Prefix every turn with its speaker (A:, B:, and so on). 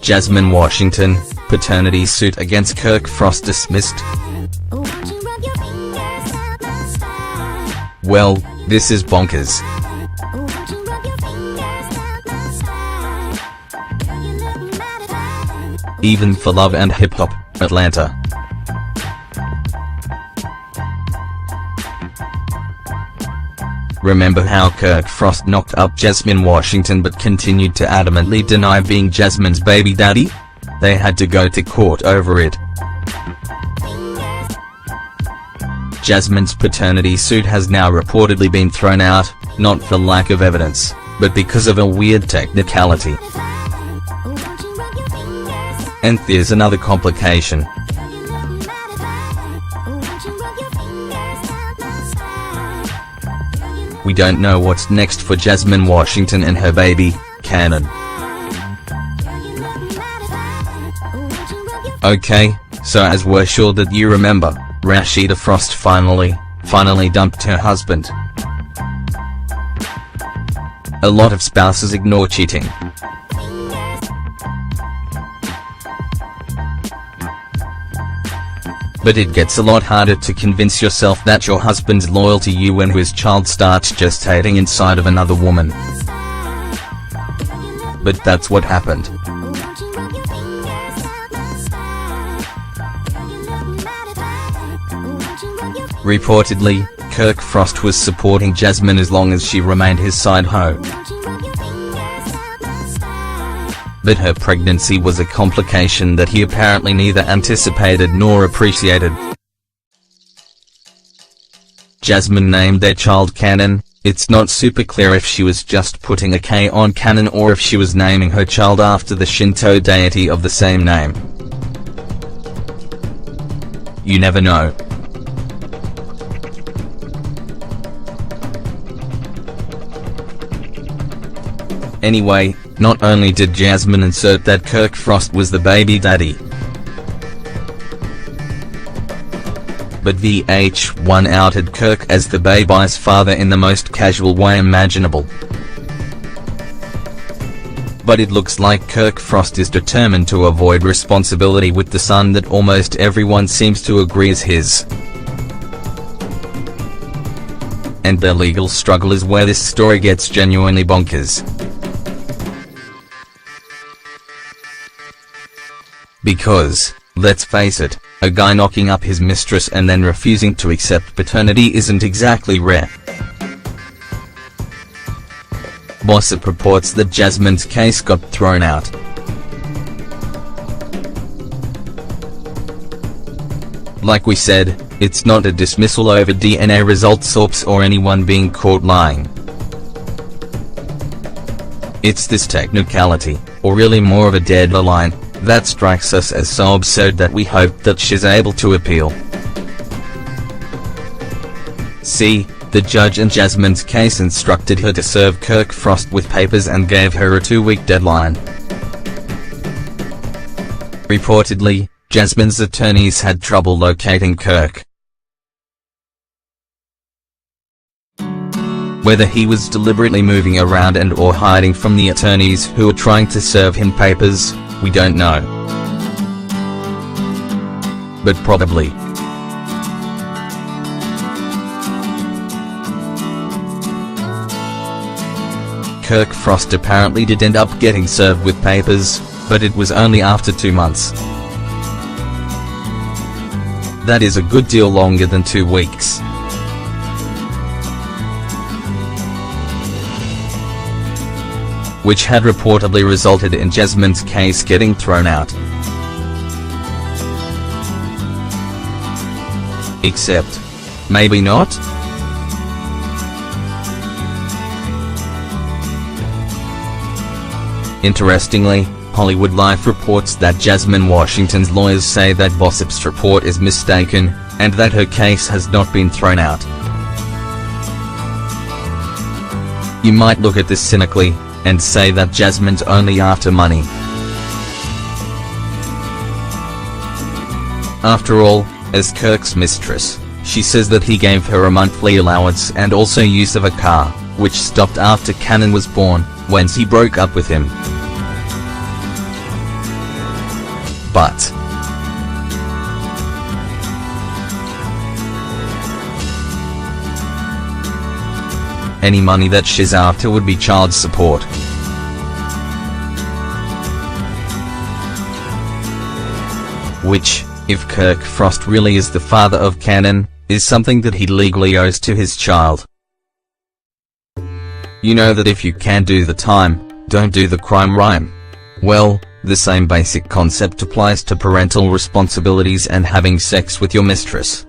A: Jasmine Washington, paternity suit against Kirk Frost dismissed. Well, this is bonkers. Even for Love and Hip Hop, Atlanta. Remember how Kirk Frost knocked up Jasmine Washington but continued to adamantly deny being Jasmine's baby daddy? They had to go to court over it. Jasmine's paternity suit has now reportedly been thrown out, not for lack of evidence, but because of a weird technicality. And there's another complication. We don't know what's next for Jasmine Washington and her baby, Canon. Okay, so as we're sure that you remember, Rashida Frost finally dumped her husband. A lot of spouses ignore cheating. But it gets a lot harder to convince yourself that your husband's loyal to you when his child starts gestating inside of another woman. But that's what happened. Reportedly, Kirk Frost was supporting Jasmine as long as she remained his side hoe. But her pregnancy was a complication that he apparently neither anticipated nor appreciated. Jasmine named their child Canon. It's not super clear if she was just putting a K on Canon or if she was naming her child after the Shinto deity of the same name. You never know. Anyway, not only did Jasmine insert that Kirk Frost was the baby daddy, but VH1 outed Kirk as the baby's father in the most casual way imaginable. But it looks like Kirk Frost is determined to avoid responsibility with the son that almost everyone seems to agree is his. And their legal struggle is where this story gets genuinely bonkers. Because, let's face it, a guy knocking up his mistress and then refusing to accept paternity isn't exactly rare. Gossip reports that Jasmine's case got thrown out. Like we said, it's not a dismissal over DNA results or anyone being caught lying. It's this technicality, or really more of a deadline, that strikes us as so absurd that we hope that she's able to appeal. See, the judge in Jasmine's case instructed her to serve Kirk Frost with papers and gave her a 2-week deadline. Reportedly, Jasmine's attorneys had trouble locating Kirk. Whether he was deliberately moving around and or hiding from the attorneys who were trying to serve him papers, we don't know. But probably. Kirk Frost apparently did end up getting served with papers, but it was only after 2 months. That is a good deal longer than 2 weeks. Which had reportedly resulted in Jasmine's case getting thrown out. Except, maybe not? Interestingly, Hollywood Life reports that Jasmine Washington's lawyers say that Gossip's report is mistaken, and that her case has not been thrown out. You might look at this cynically, and say that Jasmine's only after money. After all, as Kirk's mistress, she says that he gave her a monthly allowance and also use of a car, which stopped after Canon was born, whence he broke up with him. but any money that she's after would be child support. Which, if Kirk Frost really is the father of Cannon, is something that he legally owes to his child. You know that if you can't do the time, don't do the crime rhyme. Well, the same basic concept applies to parental responsibilities and having sex with your mistress.